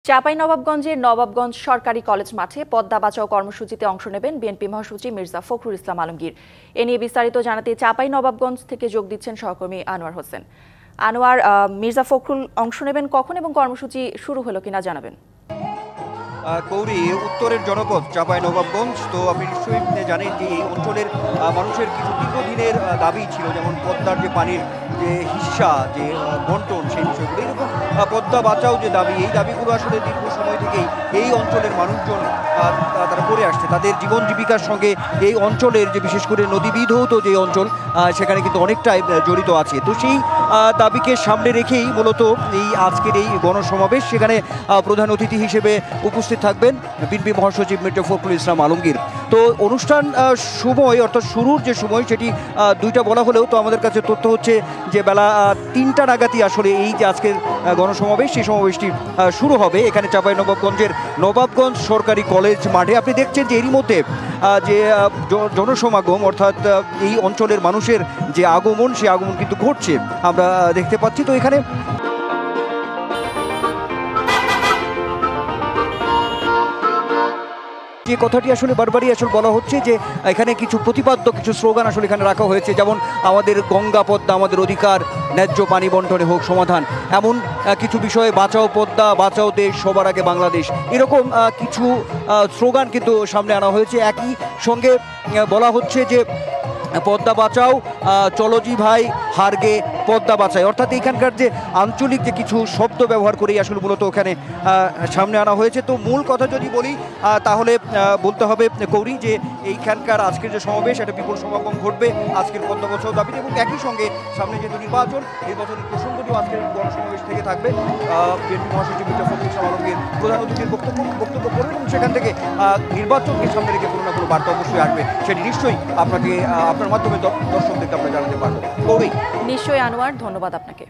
চাঁপাইনবাবগঞ্জের নবাবগঞ্জ সরকারি কলেজ মাঠে পদ্মা বাঁচাও কর্মসূচিতে অংশ নেবেন বিএনপি মহাসচিব মির্জা ফখরুল ইসলাম আলমগীর। এ নিয়ে বিস্তারিত জানাতে চাঁপাইনবাবগঞ্জ থেকে যোগ দিচ্ছেন সহকর্মী আনোয়ার হোসেন। আনোয়ার, মির্জা ফখরুল অংশ নেবেন কখন এবং কর্মসূচি শুরু হলো কিনা জানাবেন। গৌরী, উত্তরের জনপদ চাঁপাইনবাবগঞ্জ, তো আপনি নিশ্চয়ই জানেন যে এই অঞ্চলের মানুষের কিছু দীর্ঘদিনের দাবি ছিল, যেমন পদ্মার যে পানির যে হিস্সা, যে বন্টন, সেই বিষয়গুলো, এরকম পদ্মা বাঁচাও যে দাবি, এই দাবিগুলো আসলে দীর্ঘ সময় থেকেই এই অঞ্চলের মানুষজন তারা করে আসছে। তাদের জীবন জীবিকার সঙ্গে এই অঞ্চলের যে বিশেষ করে নদীবিধৌত যে অঞ্চল, সেখানে কিন্তু অনেকটাই জড়িত আছে। তো সেই দাবিকে সামনে রেখেই মূলত এই আজকের এই গণসমাবেশ। সেখানে প্রধান অতিথি হিসেবে উপস্থিত থাকবেন বিএনপি মহাসচিব মির্জা ফখরুল ইসলাম আলমগীর। তো অনুষ্ঠান সময়, অর্থাৎ শুরুর যে সময়, সেটি 2টা বলা হলেও তো আমাদের কাছে তথ্য হচ্ছে যে বেলা 3টা নাগাদই আসলে এই যে আজকের গণসমাবেশ, সেই সমাবেশটি শুরু হবে এখানে চাঁপাইনবাবগঞ্জের নবাবগঞ্জ সরকারি কলেজ মাঠে। আপনি দেখছেন যে এরই মধ্যে যে জনসমাগম, অর্থাৎ এই অঞ্চলের মানুষের যে আগমন, সেই আগমন কিন্তু ঘটছে আমরা দেখতে পাচ্ছি। তো এখানে যে কথাটি আসলে বারবারই আসলে বলা হচ্ছে যে এখানে কিছু প্রতিপাদ্য কিছু স্লোগান আসলে এখানে রাখা হয়েছে, যেমন আমাদের গঙ্গা পদ্মা আমাদের অধিকার, ন্যায্য পানি বন্টনে হোক সমাধান, এমন কিছু বিষয়ে বাঁচাও পদ্মা, বাঁচাও দেশ, সবার আগে বাংলাদেশ, এরকম কিছু স্লোগান কিন্তু সামনে আনা হয়েছে। একই সঙ্গে বলা হচ্ছে যে পদ্মা বাঁচাও, চলজি ভাই হারগে পদ্মা বাঁচায়, অর্থাৎ এখানকার যে আঞ্চলিক যে কিছু শব্দ ব্যবহার করেই আসলে মূলত ওখানে সামনে আনা হয়েছে। তো মূল কথা যদি বলি তাহলে বলতে হবে গৌরী যে এইখানকার আজকের যে সমাবেশ, একটা বিপুল সমাগম ঘটবে আজকের পদ্মা বাঁচাও দাবিতে, এবং একই সঙ্গে সামনে যেহেতু নির্বাচনের প্রসঙ্গটিও আজকের গণসমাবেশ থেকে থাকবে। বিএনপি মহাসচিব মির্জা ফখরুল ইসলাম আলমগীর প্রধান অতিথির বক্তব্য করবেন, এবং সেখান থেকে নির্বাচনকে সামনে রেখে কোনো না কোনো বার্তা অবশ্যই আসবে। সেটি নিশ্চয়ই আপনার মাধ্যমে দর্শকদেরকে আমরা জানাতে পারবো। গৌরী। নিশ্চয়ই আনোয়ার, ধন্যবাদ আপনাকে।